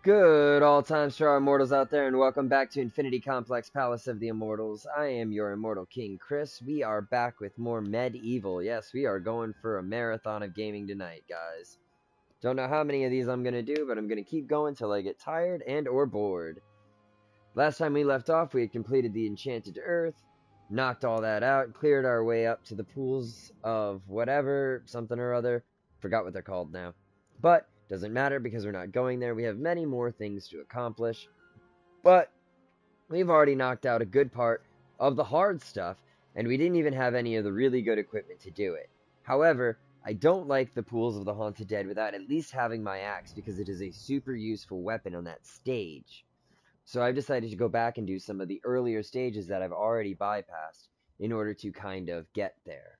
Good all times to our immortals out there, and welcome back to Infinity Complex Palace of the Immortals. I am your immortal king, Chris. We are back with more MediEvil. Yes, we are going for a marathon of gaming tonight, guys. Don't know how many of these I'm going to do, but I'm going to keep going till I get tired and or bored. Last time we left off, we had completed the Enchanted Earth, knocked all that out, cleared our way up to the pools of whatever, something or other. Forgot what they're called now. But doesn't matter because we're not going there. We have many more things to accomplish. But we've already knocked out a good part of the hard stuff, and we didn't even have any of the really good equipment to do it. However, I don't like the pools of the Haunted Dead without at least having my axe because it is a super useful weapon on that stage. So I've decided to go back and do some of the earlier stages that I've already bypassed in order to kind of get there.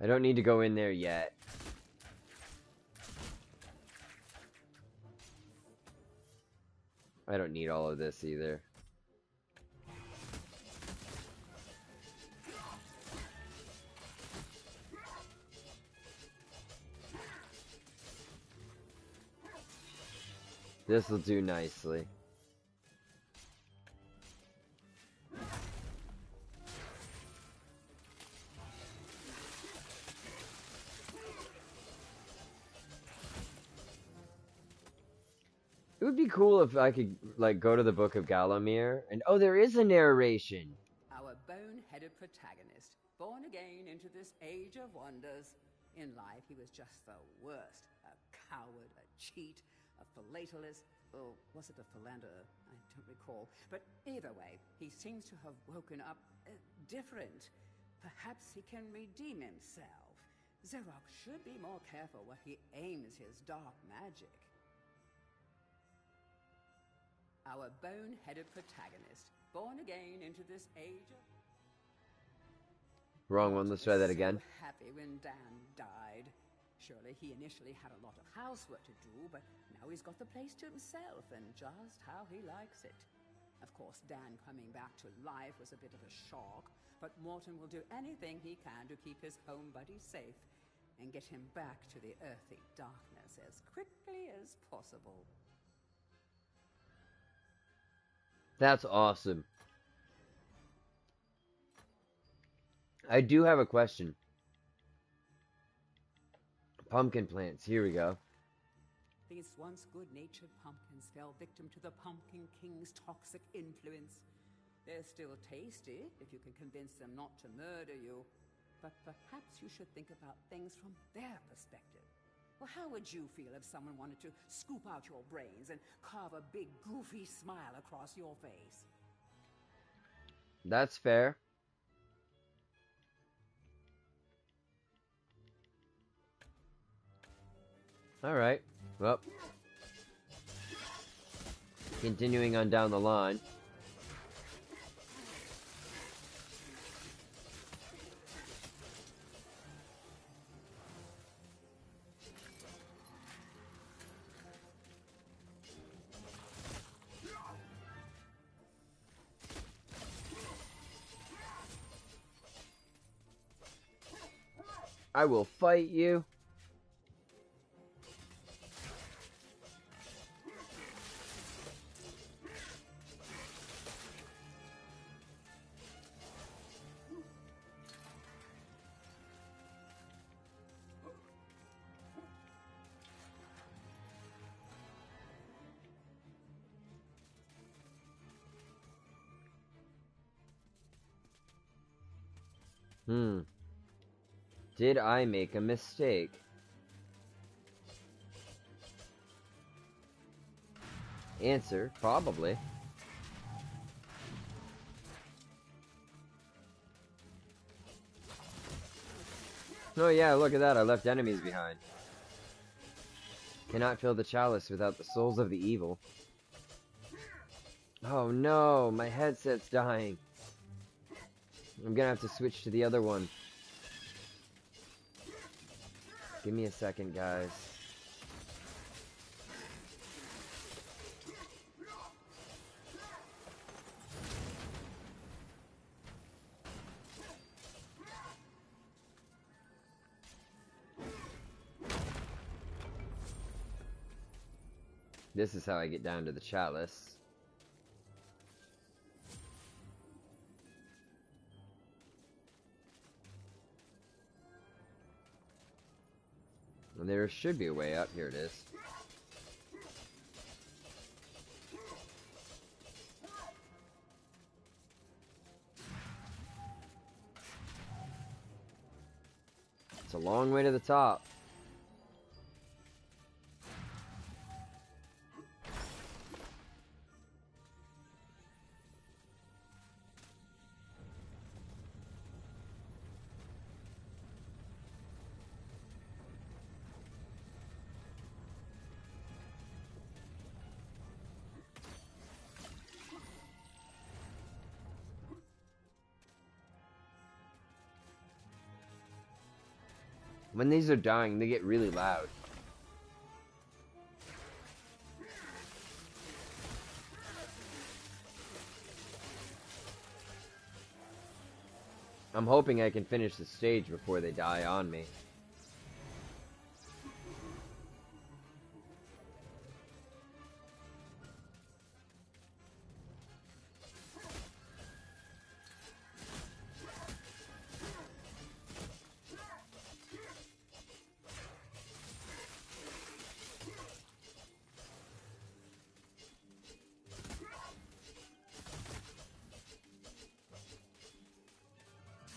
I don't need to go in there yet. I don't need all of this either. This will do nicely. It would be cool if I could, like, go to the Book of Galamir and... Oh, there is a narration! Our bone-headed protagonist, born again into this age of wonders. In life, he was just the worst. A coward, a cheat, a philatelist, or was it a philanderer? I don't recall. But either way, he seems to have woken up different. Perhaps he can redeem himself. Zerok should be more careful where he aims his dark magic. Our bone-headed protagonist, born again into this age of... Wrong one, let's try that again. So happy when Dan died. Surely he initially had a lot of housework to do, but now he's got the place to himself and just how he likes it. Of course, Dan coming back to life was a bit of a shock, but Morton will do anything he can to keep his home buddy safe and get him back to the earthy darkness as quickly as possible. That's awesome. I do have a question. Pumpkin plants, here we go. These once good-natured pumpkins fell victim to the Pumpkin King's toxic influence. They're still tasty if you can convince them not to murder you, but perhaps you should think about things from their perspective. Well, how would you feel if someone wanted to scoop out your brains and carve a big, goofy smile across your face? That's fair. Alright, well. Continuing on down the line. I will fight you. Did I make a mistake? Answer, probably. Oh yeah, look at that, I left enemies behind. Cannot fill the chalice without the souls of the evil. Oh no, my headset's dying. I'm gonna have to switch to the other one. Give me a second, guys. This is how I get down to the chalice. And there should be a way up. Here it is. It's a long way to the top. When these are dying, they get really loud. I'm hoping I can finish the stage before they die on me.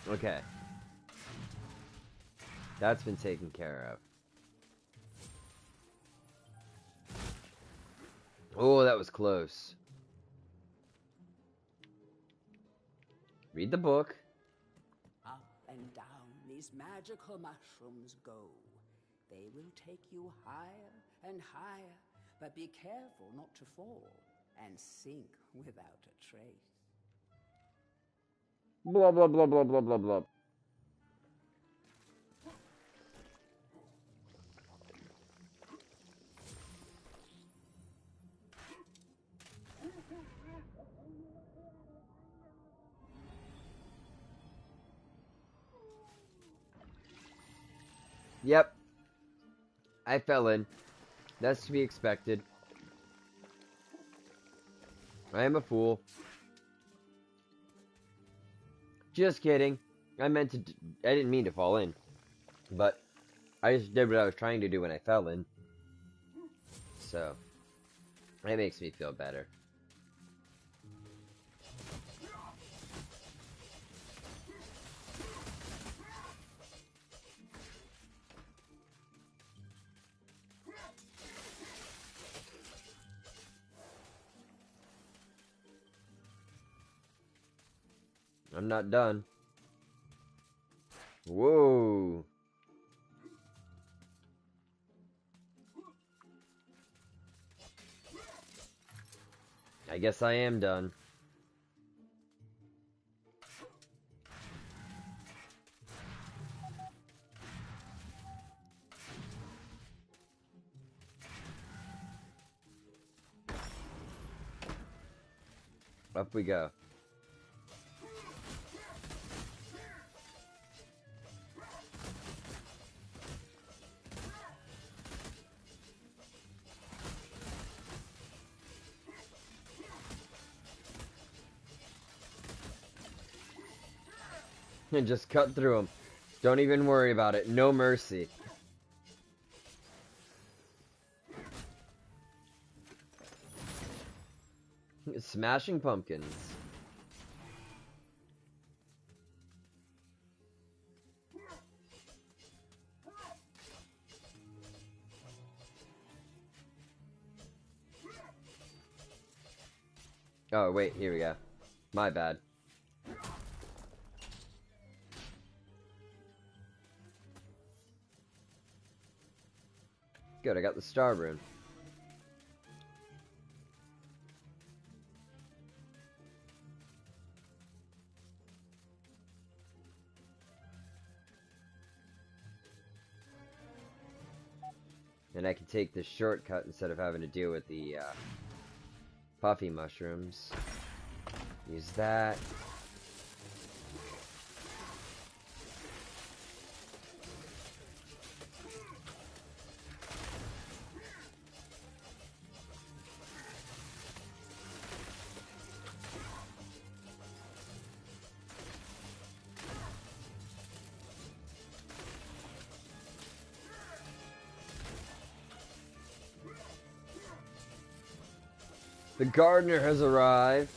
Okay. That's been taken care of. Oh, that was close. Read the book. Up and down these magical mushrooms go. They will take you higher and higher, but be careful not to fall and sink without a trace. Blah, blah, blah, blah, blah, blah, blah. Yep. I fell in. That's to be expected. I am a fool. Just kidding. I didn't mean to fall in. But I just did what I was trying to do when I fell in. So, that makes me feel better. I'm not done. Whoa. I guess I am done. Up we go. And just cut through them. Don't even worry about it. No mercy. Smashing pumpkins. Oh, wait, here we go. My bad. Good, I got the star rune. And I can take this shortcut instead of having to deal with the puffy mushrooms. Use that. The gardener has arrived.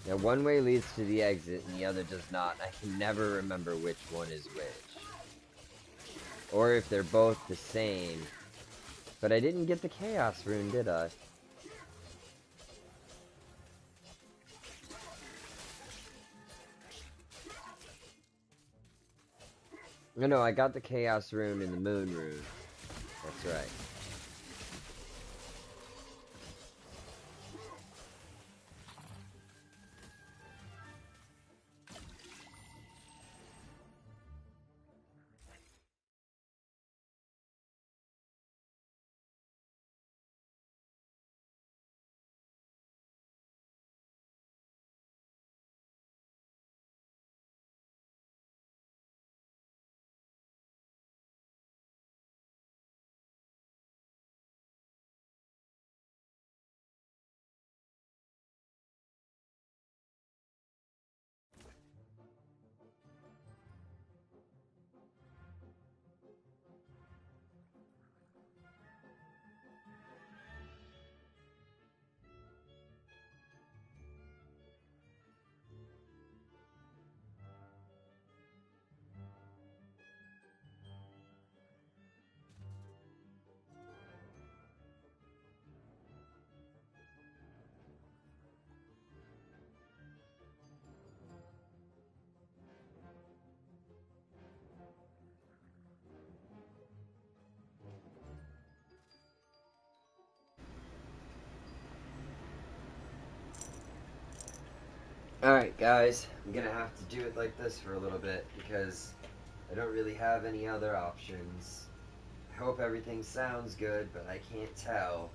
Now, one way leads to the exit and the other does not. I can never remember which one is which. Or if they're both the same. But I didn't get the chaos rune, did I? No, I got the chaos rune and the moon rune. That's right. Alright guys, I'm gonna have to do it like this for a little bit because I don't really have any other options. I hope everything sounds good, but I can't tell.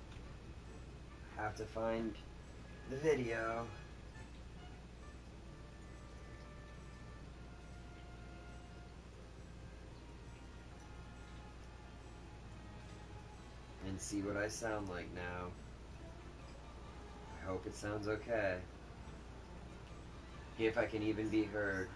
I have to find the video. And see what I sound like now. I hope it sounds okay. If I can even be heard.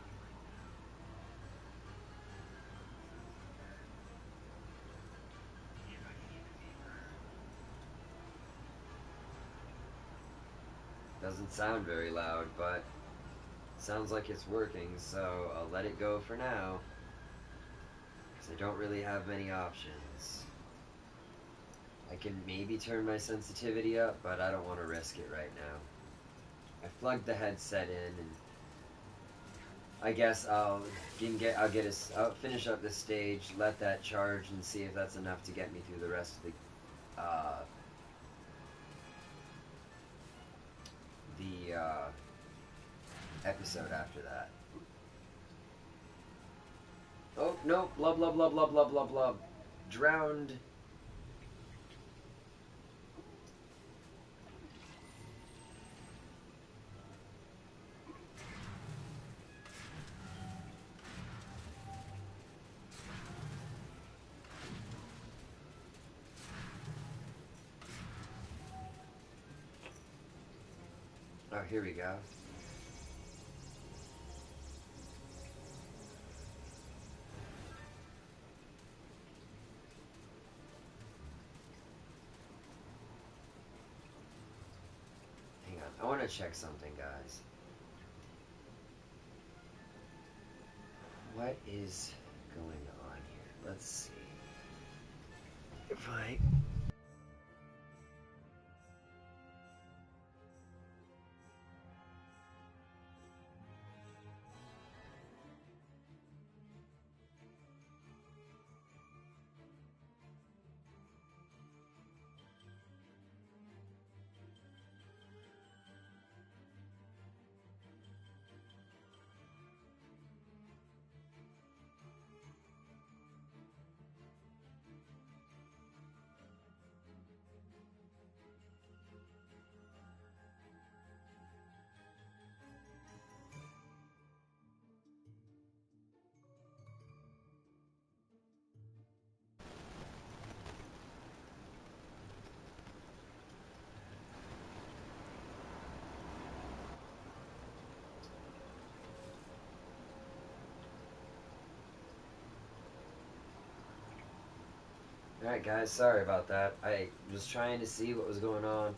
Doesn't sound very loud, but sounds like it's working, so I'll let it go for now. Because I don't really have many options. I can maybe turn my sensitivity up, but I don't want to risk it right now. I plugged the headset in, and I guess I'll finish up this stage, let that charge, and see if that's enough to get me through the rest of the episode after that. Oh no! Blub blub blub blub blub blub blub. Drowned. Oh, here we go. Hang on, I want to check something, guys. What is going on here? Let's see. If I... Alright guys, sorry about that. I was trying to see what was going on.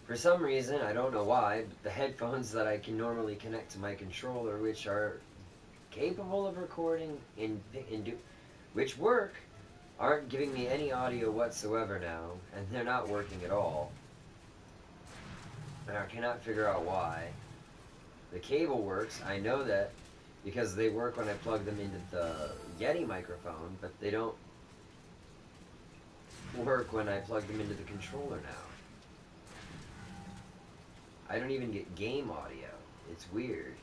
For some reason, I don't know why, but the headphones that I can normally connect to my controller, which are capable of recording which work, aren't giving me any audio whatsoever now, and they're not working at all. And I cannot figure out why. The cable works, I know that, because they work when I plug them into the Yeti microphone, but they don't work when I plug them into the controller now. I don't even get game audio. It's weird.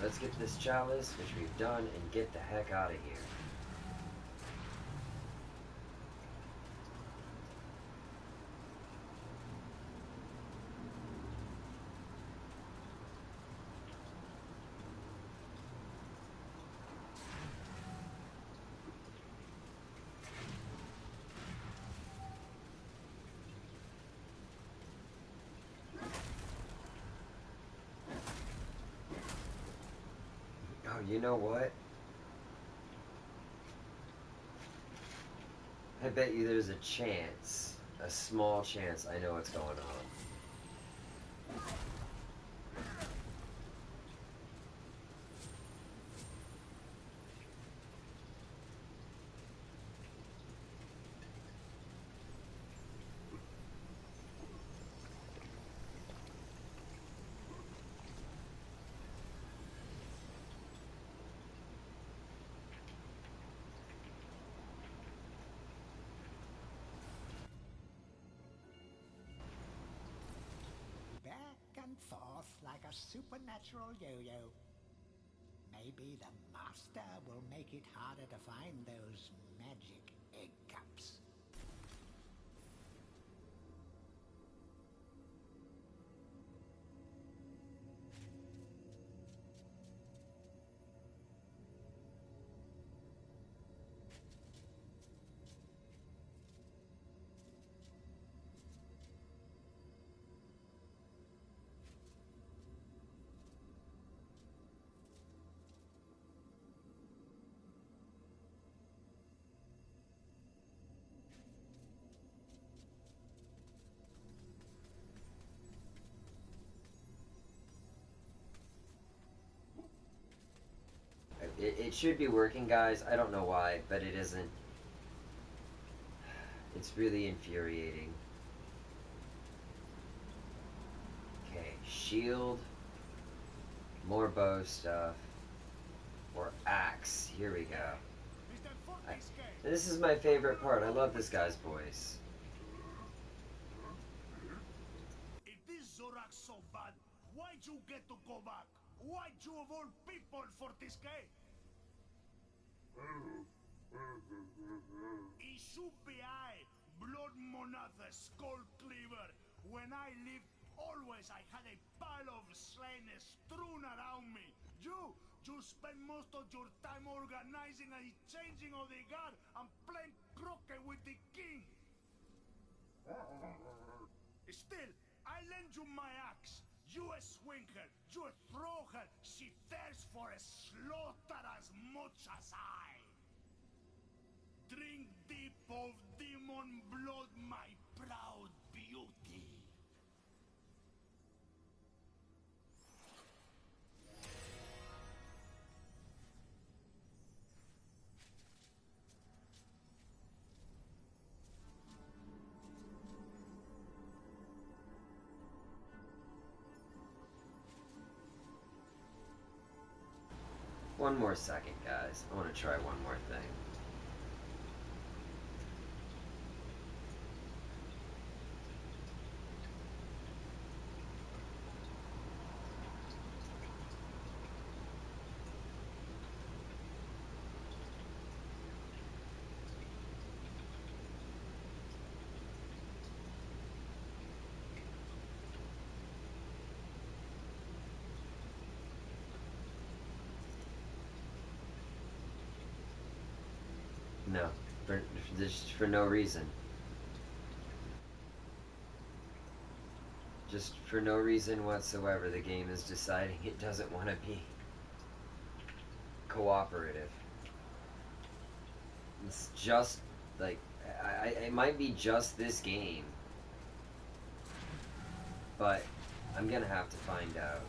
Let's get this chalice, which we've done, and get the heck out of here. Oh, you know what? I bet you there's a chance, a small chance, I know what's going on. Back and forth like a supernatural yo-yo. Maybe the master will make it harder to find those magic egg cups. It should be working, guys. I don't know why, but it isn't. It's really infuriating. Okay, shield. More bow stuff. Or axe. Here we go. This is my favorite part. I love this guy's voice. If this Zorak's so bad, why'd you get to go back? Why'd you of all people for this guy? It should be I, Blood Monatha, Skull Cleaver. When I lived, always I had a pile of slain strewn around me. You spend most of your time organizing and changing of the guard and playing croquet with the king. Still, I lend you my axe. You swing her, you throw her. She thirsts for a slaughter as much as I. Drink deep of demon blood, my proud beauty. One more second, guys. I want to try one more thing. No, just for no reason. Just for no reason whatsoever, the game is deciding it doesn't want to be cooperative. It's just, like, it might be just this game, but I'm gonna have to find out.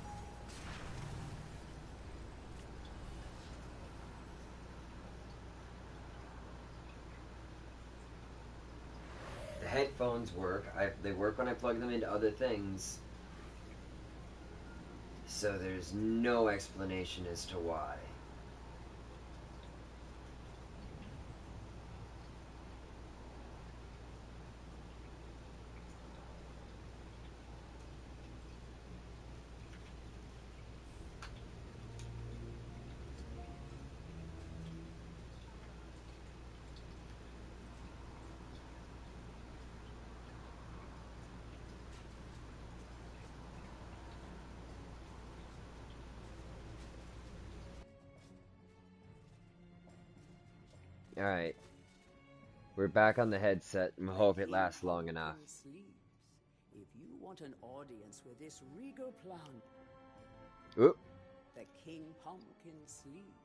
The headphones work. They work when I plug them into other things. So there's no explanation as to why. Alright. We're back on the headset and hope it lasts long enough. If you want an audience with this regal plant, Oop. the King Pumpkin sleeps.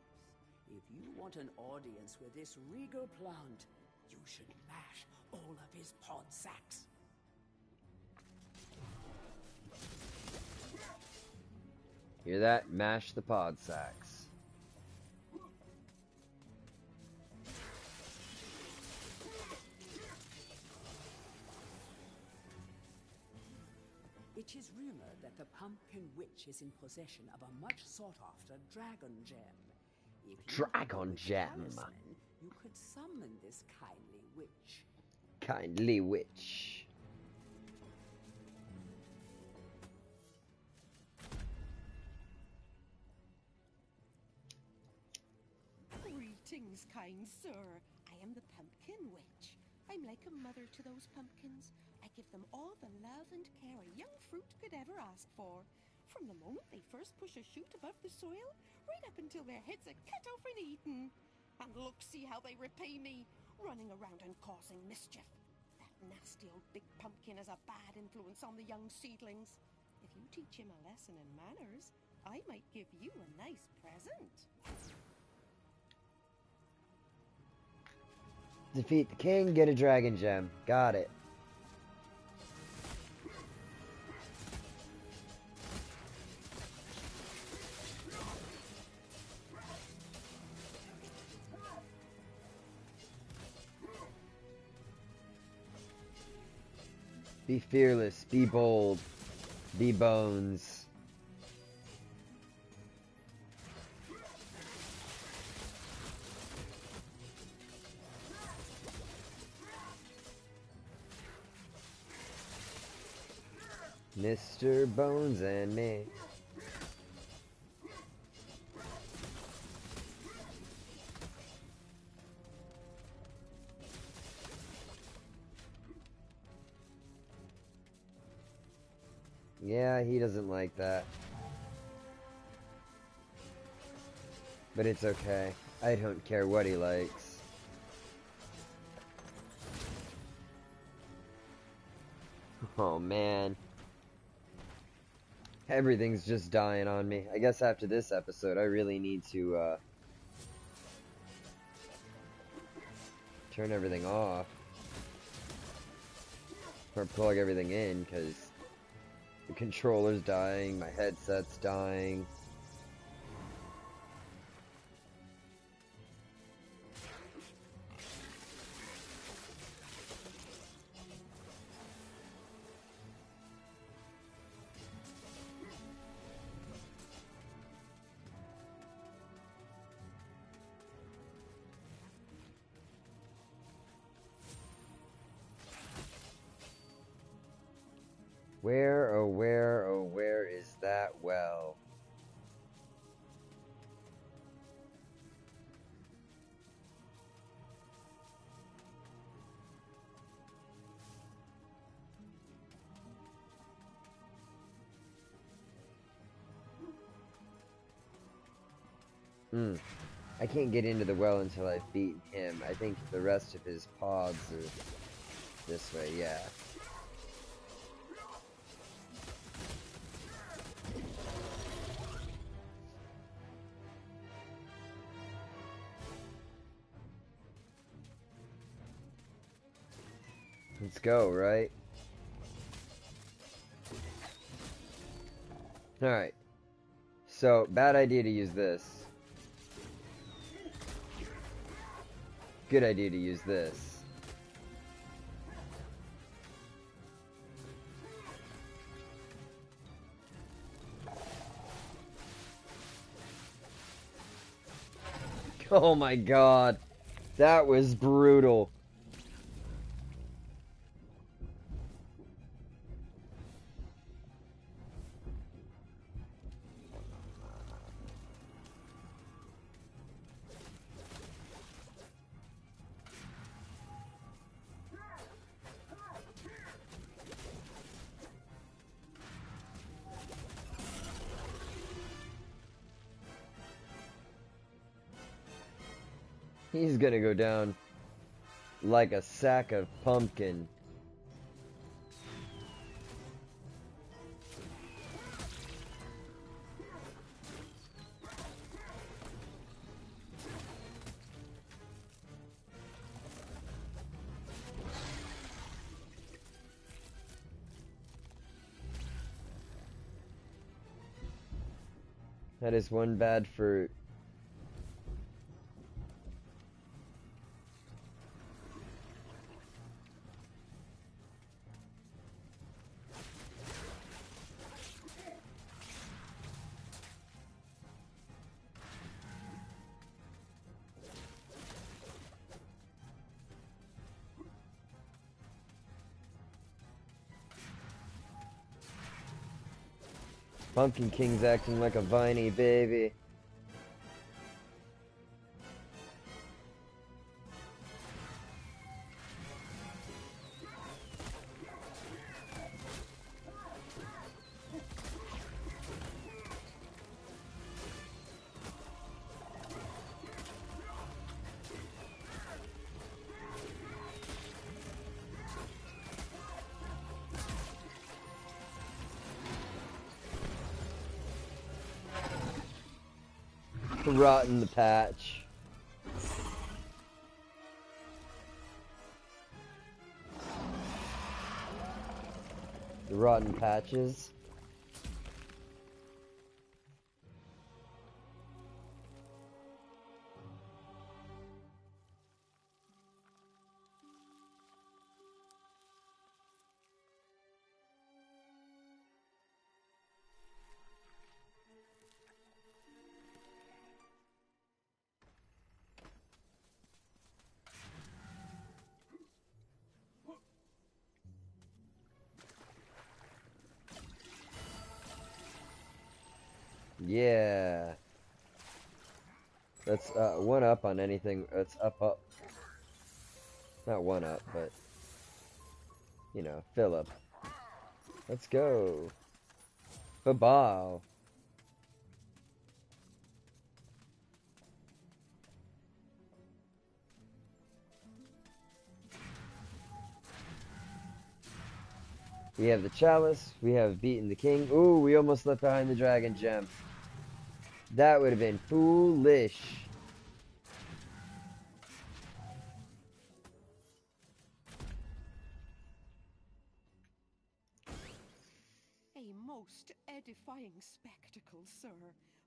If you want an audience with this regal plant, you should mash all of his pod sacks. Hear that? Mash the pod sacks. It is rumored that the Pumpkin Witch is in possession of a much sought-after dragon gem. If you Dragon gem. talisman, you could summon this kindly witch. Kindly witch. Greetings, kind sir. I am the Pumpkin Witch. I'm like a mother to those pumpkins. I give them all the love and care a young fruit could ever ask for. From the moment they first push a shoot above the soil, right up until their heads are cut off and eaten. And look, see how they repay me, running around and causing mischief. That nasty old big pumpkin has a bad influence on the young seedlings. If you teach him a lesson in manners, I might give you a nice present. Defeat the king, get a dragon gem. Got it. Be fearless, be bold, be bones. Mr. Bones and me. Yeah, he doesn't like that. But it's okay. I don't care what he likes. Oh man. Everything's just dying on me. I guess after this episode, I really need to, turn everything off. Or plug everything in, because the controller's dying, my headset's dying. Where, oh where, oh where is that well? I can't get into the well until I've beaten him. I think the rest of his pods are this way, yeah. Let's go, right? Alright. So, bad idea to use this. Good idea to use this. Oh my god. That was brutal. He's gonna go down like a sack of pumpkin. That is one bad fruit. Pumpkin King's acting like a viney baby. Rotten the patch. The rotten patches. Yeah. That's one up on anything. That's up. Not one up, but you know, Philip. Let's go. Babao. We have the chalice. We have beaten the king. Ooh, we almost left behind the dragon gem. That would have been foolish. A most edifying spectacle, sir.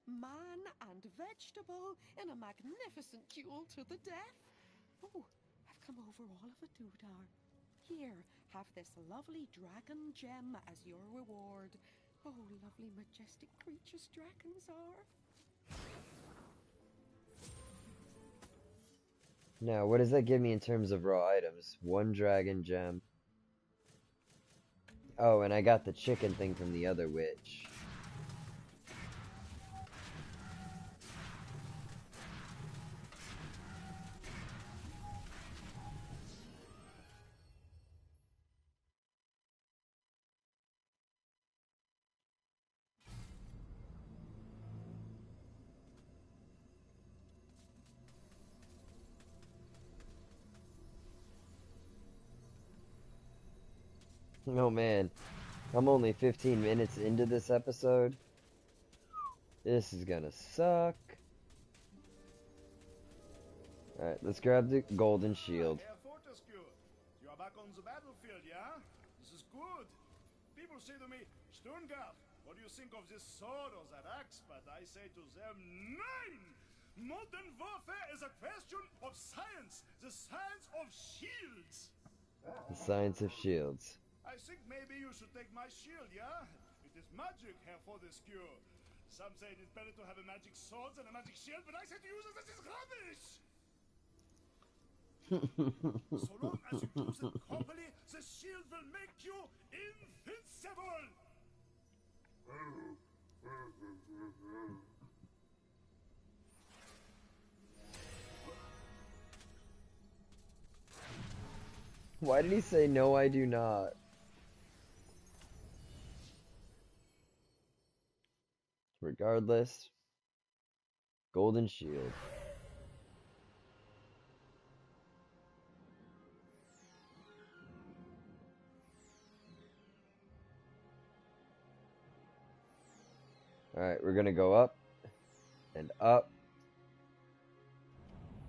Man and vegetable in a magnificent duel to the death. Oh, I've come over all of a doodah. Here, have this lovely dragon gem as your reward. Oh, lovely, majestic creatures dragons are. Now, what does that give me in terms of raw items? One dragon gem. Oh, and I got the chicken thing from the other witch. Oh man, I'm only 15 minutes into this episode. This is gonna suck. Alright, let's grab the golden shield. Herr Fortescue, your are back on the battlefield, yeah? This is good. People say to me, Stungard, what do you think of this sword or that axe? But I say to them, nine! Modern warfare is a question of science. The science of shields. The science of shields. I think maybe you should take my shield, yeah? It is magic here for this cure. Some say it is better to have a magic sword than a magic shield, but I say to you that this is rubbish! So long as you use it properly, the shield will make you invincible! Why did he say no, I do not? Regardless, golden shield. Alright, we're gonna go up and up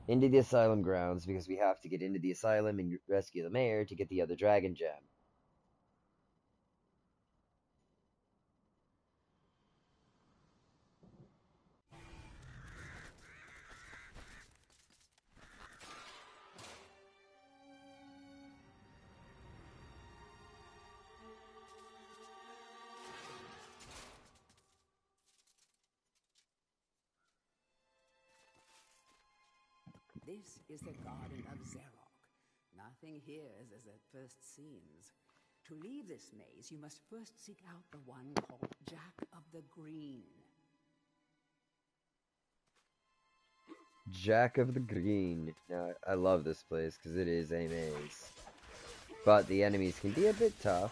into the asylum grounds because we have to get into the asylum and rescue the mayor to get the other dragon gem. This is the Garden of Zarok. Nothing here is as it first seems. To leave this maze, you must first seek out the one called Jack of the Green. Jack of the Green. Now, I love this place because it is a maze. But the enemies can be a bit tough.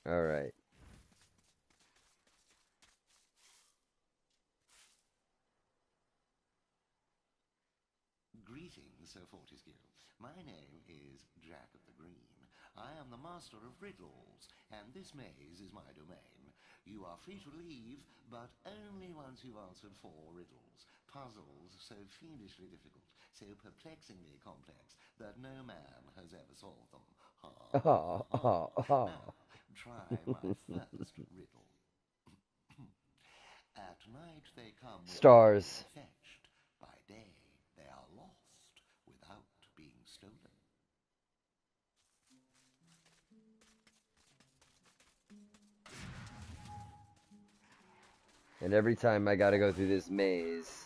Alright. Greetings, Sir Fortescue. My name is Jack of the Green. I am the master of riddles, and this maze is my domain. You are free to leave, but only once you've answered 4 riddles. Puzzles so fiendishly difficult, so perplexingly complex, that no man has ever solved them. Now, try my first riddle. At night they come Stars. fetched. By day they are lost without being stolen. And every time I gotta go through this maze.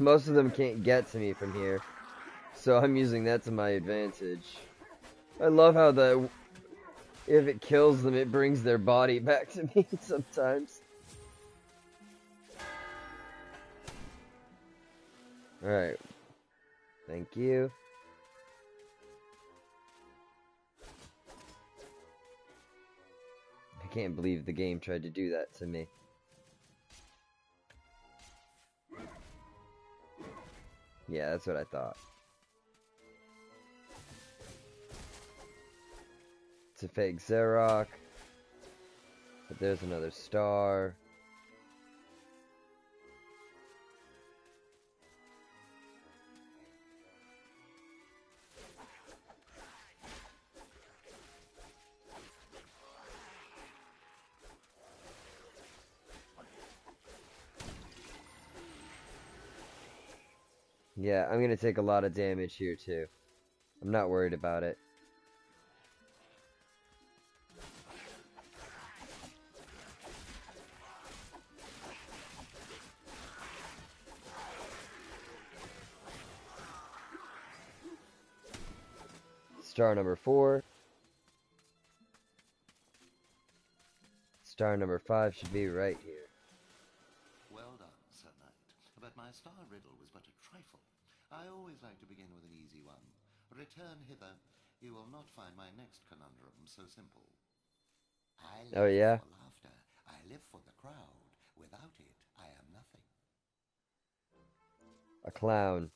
Most of them can't get to me from here, so I'm using that to my advantage. I love how if it kills them, it brings their body back to me sometimes. Alright. Thank you. I can't believe the game tried to do that to me. Yeah, that's what I thought. It's a fake Zarok. But there's another star. Yeah, I'm gonna take a lot of damage here too. I'm not worried about it. Star number 4. Star number 5 should be right here. Well done, Sir Knight. But my star riddle was but a trifle. I always like to begin with an easy one. Return hither. You will not find my next conundrum so simple. I Oh, live yeah? for laughter. I live for the crowd. Without it, I am nothing. A clown.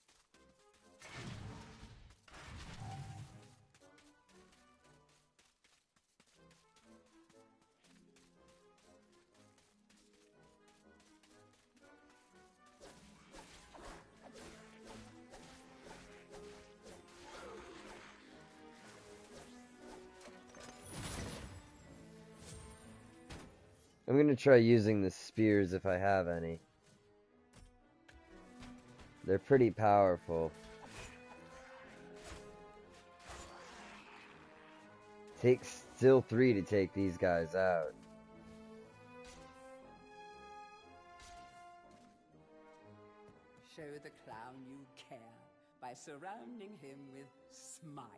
I'm gonna try using the spears if I have any. They're pretty powerful. Takes still 3 to take these guys out. Show the clown you care by surrounding him with smiles.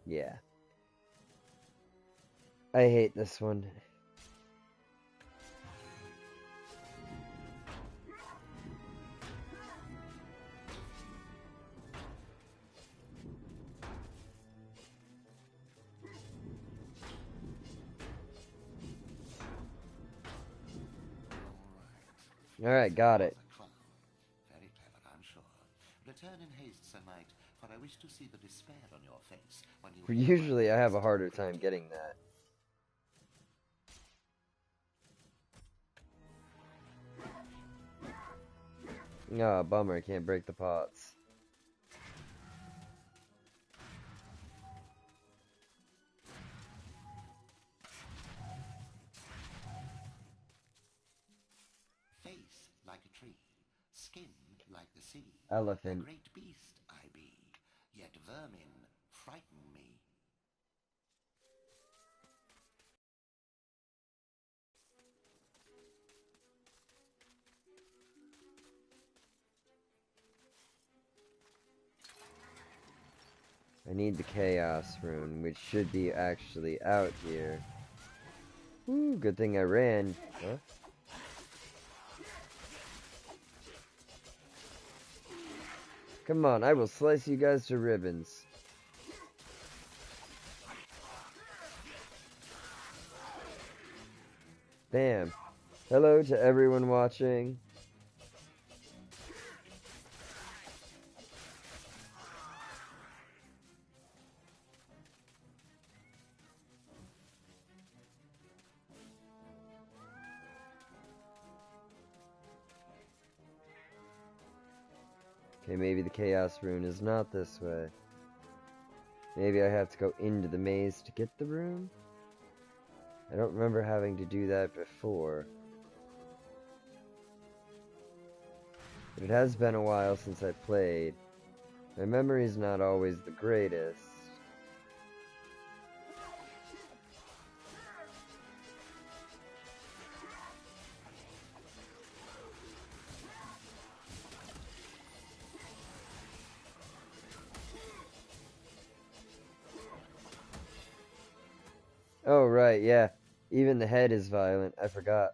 Yeah. I hate this one. Alright, got it. Very clever, I'm sure. Return in haste, Sir Knight, for I wish to see the despair on your face when you... Usually I have a harder time getting that. Oh, bummer, I can't break the pots. Face like a tree, skin like the sea. Elephant. A great beast I be, yet vermin frighten me. I need the Chaos Rune, which should be actually out here. Ooh, good thing I ran. Huh? Come on, I will slice you guys to ribbons. Bam. Hello to everyone watching. Okay, maybe the Chaos Rune is not this way. Maybe I have to go into the maze to get the rune? I don't remember having to do that before. But it has been a while since I played. My memory's not always the greatest. Oh, right, yeah. Even the head is violent. I forgot.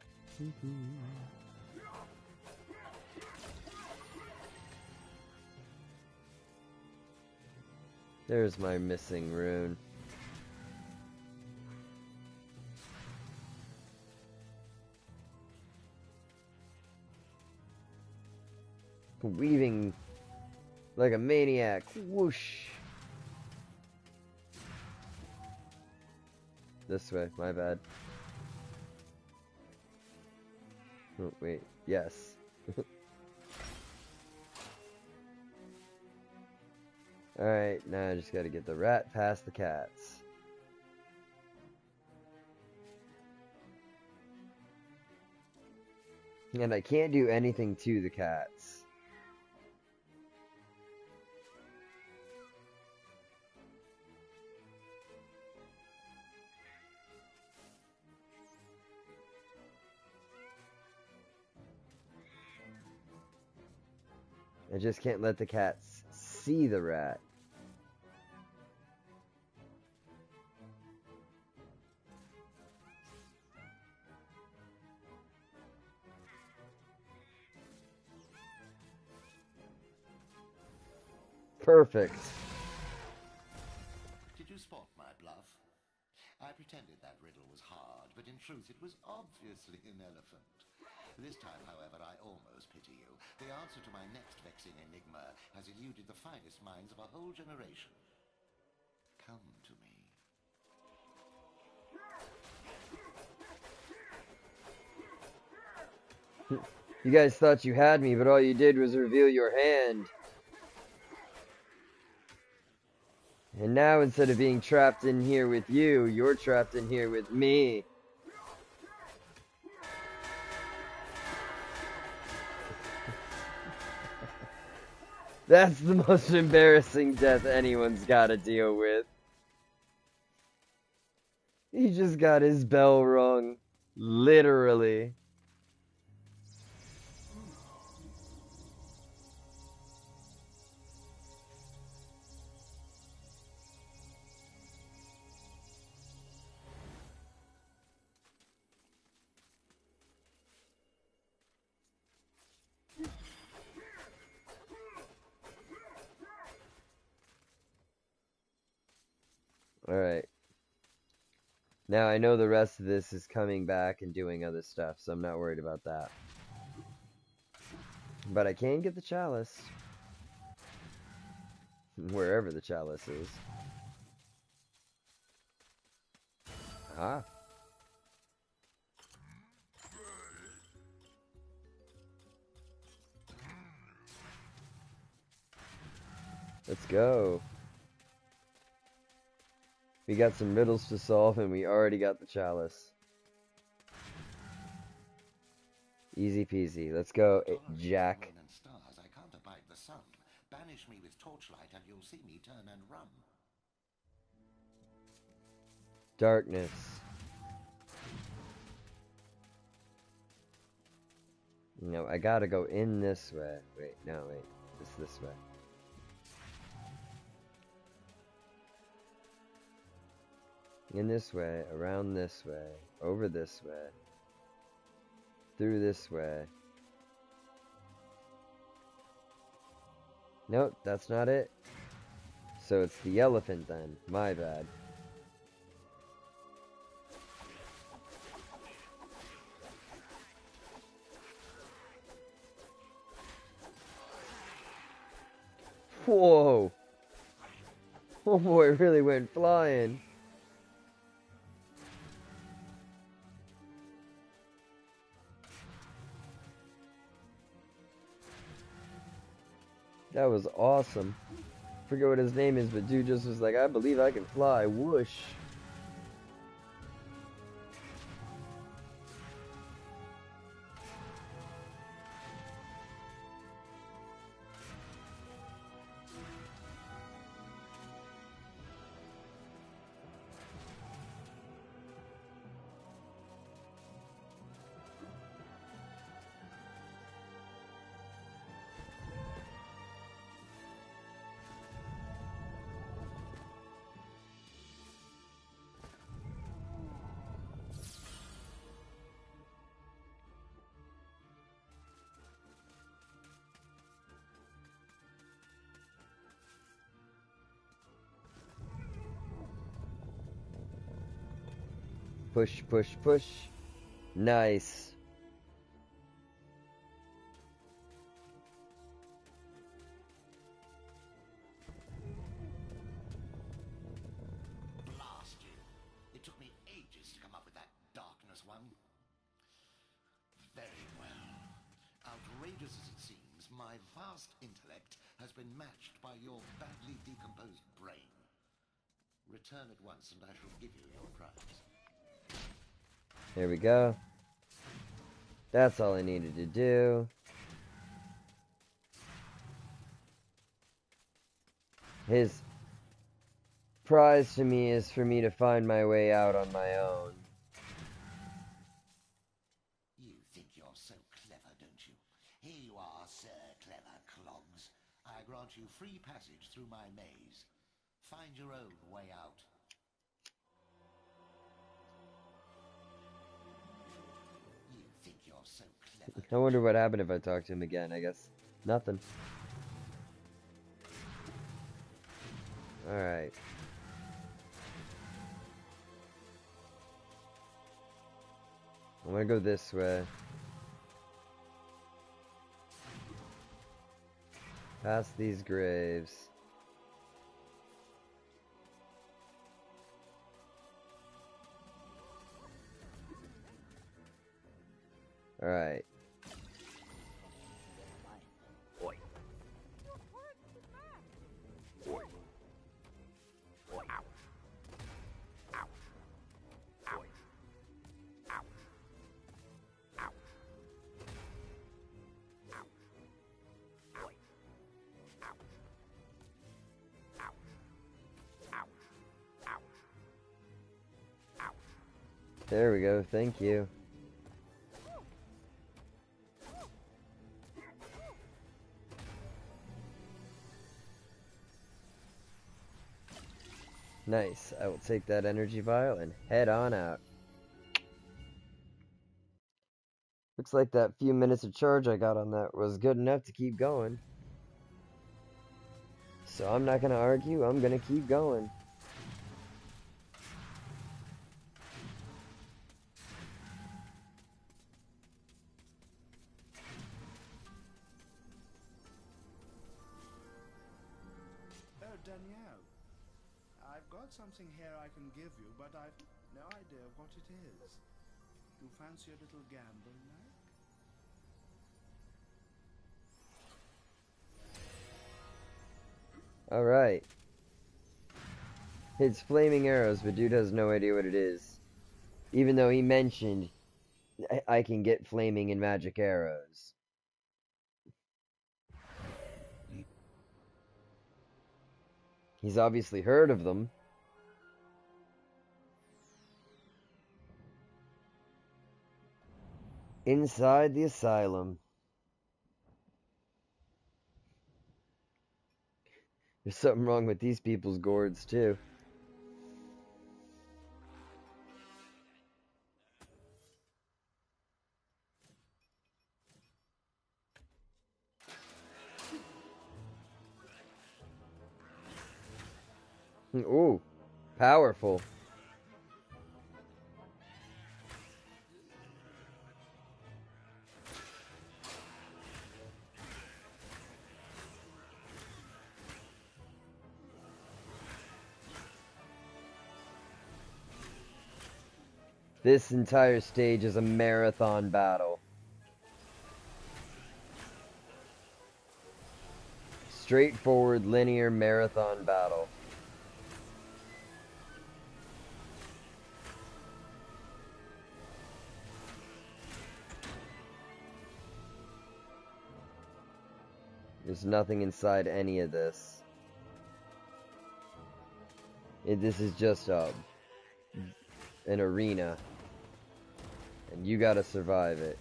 There's my missing rune. Weaving like a maniac. Whoosh. This way, my bad. Oh, wait. Yes. Alright, now I just gotta get the rat past the cats. And I can't do anything to the cats. I just can't let the cats see the rat. Perfect. Did you spot my bluff? I pretended that riddle was hard, but in truth it was obviously an elephant. This time, however, I almost pity you. The answer to my next vexing enigma has eluded the finest minds of a whole generation. Come to me. You guys thought you had me, but all you did was reveal your hand. And now, instead of being trapped in here with you, you're trapped in here with me. That's the most embarrassing death anyone's got to deal with. He just got his bell rung. Literally. Alright. Now I know the rest of this is coming back and doing other stuff, so I'm not worried about that. But I can get the chalice. Wherever the chalice is. Ah. Let's go. We got some riddles to solve, and we already got the chalice. Easy peasy. Let's go, Jack. Moon and stars, I can't abide the sun. Banish me with torchlight, and you'll see me turn and run. Darkness. No, I gotta go in this way. Wait, no, wait. It's this way. In this way, around this way, over this way, through this way. Nope, that's not it. So it's the elephant then. My bad. Whoa! Oh boy, it really went flying. That was awesome. Forget what his name is, but dude just was like, I believe I can fly. Whoosh. Push, push, push. Nice. Blast you. It took me ages to come up with that darkness one. Very well. Outrageous as it seems, my vast intellect has been matched by your badly decomposed brain. Return at once and I shall give you your prize. There we go. That's all I needed to do. His prize to me is for me to find my way out on my own. You think you're so clever, don't you? Here you are, Sir Clever Clogs. I grant you free passage through my maze. Find your own way out. You think you're so clever. I wonder what happened if I talk to him again. I guess nothing. Alright. I'm gonna go this way. Past these graves. Alright. There we go, thank you. Nice, I will take that energy vial and head on out. Looks like that few minutes of charge I got on that was good enough to keep going. So I'm not gonna argue, I'm gonna keep going. Oh, Danielle. I've got something here I can give you, but I've no idea what it is. You fancy a little gamble, Mac? Alright. It's flaming arrows, but dude has no idea what it is. Even though he mentioned I can get flaming and magic arrows. He's obviously heard of them. Inside the asylum. There's something wrong with these people's gourds, too. Ooh, powerful. This entire stage is a marathon battle. Straightforward, linear marathon battle. There's nothing inside any of this. This is just an arena. And you gotta survive it.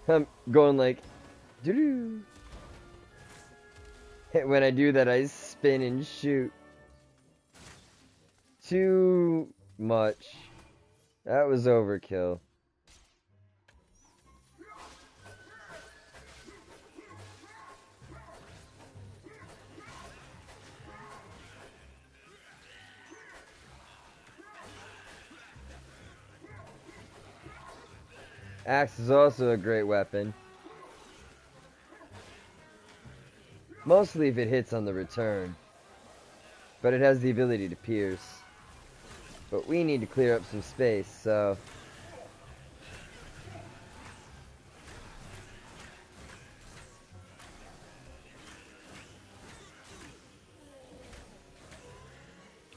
I'm going like, doo-doo. When I do that, I spin and shoot. Too much. That was overkill. Axe is also a great weapon. Mostly if it hits on the return. But it has the ability to pierce. But we need to clear up some space, so...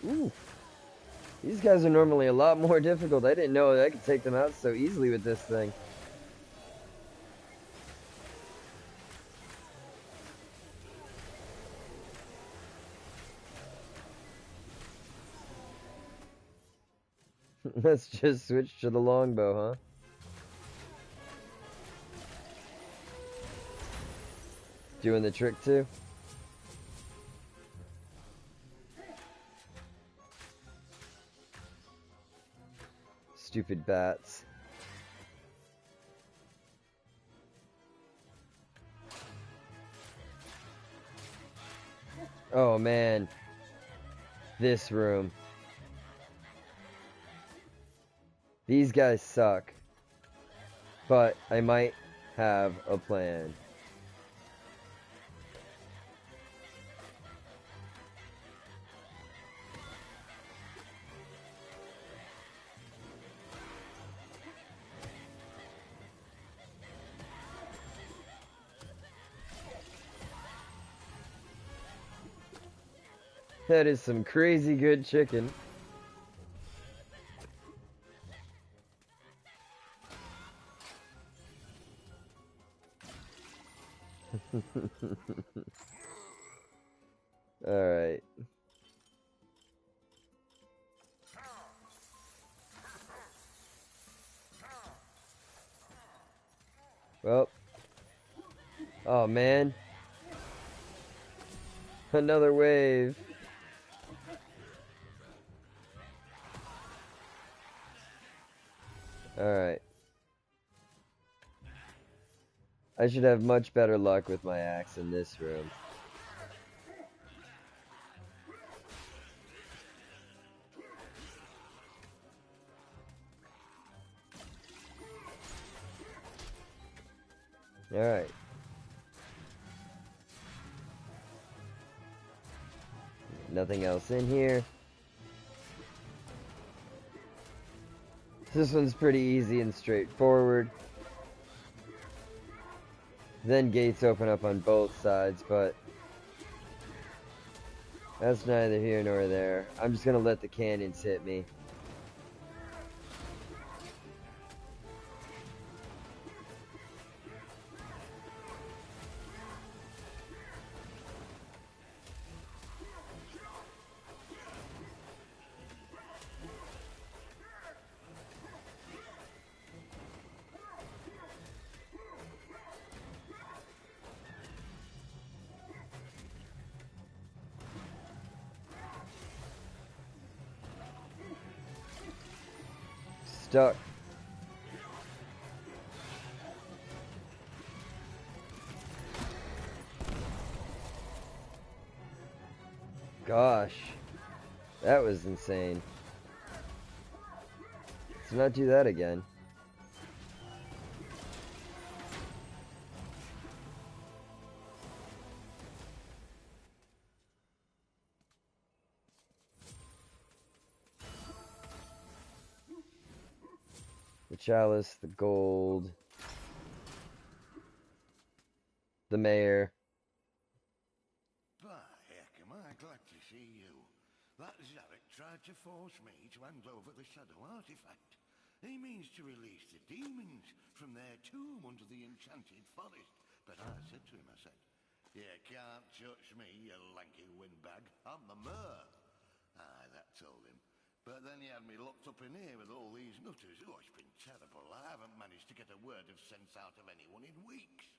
Ooh. These guys are normally a lot more difficult. I didn't know that I could take them out so easily with this thing. Let's just switch to the longbow, huh? Doing the trick too? Stupid bats. Oh man. This room. These guys suck. But I might have a plan. That is some crazy good chicken. Alright. Well. Oh man. Another wave. Alright. I should have much better luck with my axe in this room. Alright. Nothing else in here. This one's pretty easy and straightforward. Then gates open up on both sides, but that's neither here nor there. I'm just gonna let the cannons hit me. Stuck. Gosh, that was insane. Let's not do that again. The chalice, the gold, the mayor. By heck, am I glad to see you. That Zarek tried to force me to hand over the shadow artifact. He means to release the demons from their tomb under the enchanted forest. But I said to him, you can't touch me, you lanky windbag. I'm the mayor. Aye, that told him. But then he had me locked up in here with all these nutters. Oh, it's been terrible. I haven't managed to get a word of sense out of anyone in weeks.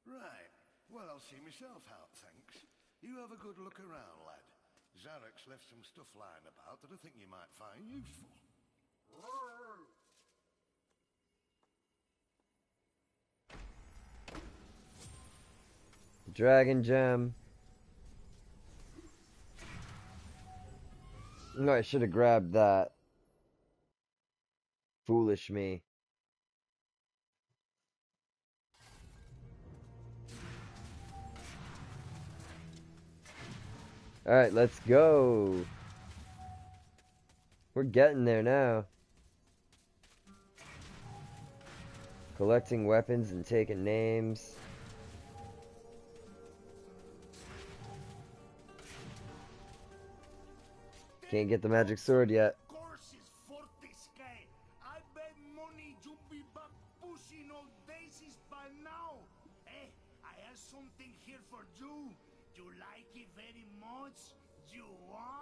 Right. Well, I'll see myself out, thanks. You have a good look around, lad. Zarek's left some stuff lying about that I think you might find useful. Dragon gem. No, I should have grabbed that. Foolish me. Alright, let's go. We're getting there now. Collecting weapons and taking names. Can't get the magic sword yet. Courses for this guy. I bet money you be back pushing old daisies by now. Hey, I have something here for you. You like it very much? You want?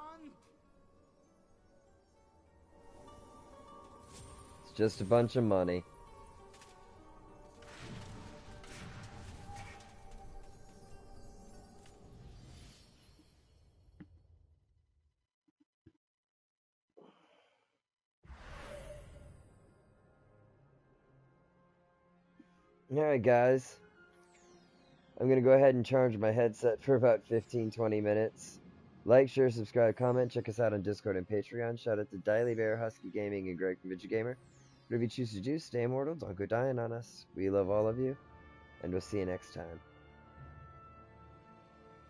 Just a bunch of money. Alright guys, I'm going to go ahead and charge my headset for about 15-20 minutes. Like, share, subscribe, comment, check us out on Discord and Patreon. Shout out to Diley Bear, Husky Gaming, and Greg from VidgetGamer. Whatever you choose to do, stay immortal, don't go dying on us. We love all of you, and we'll see you next time.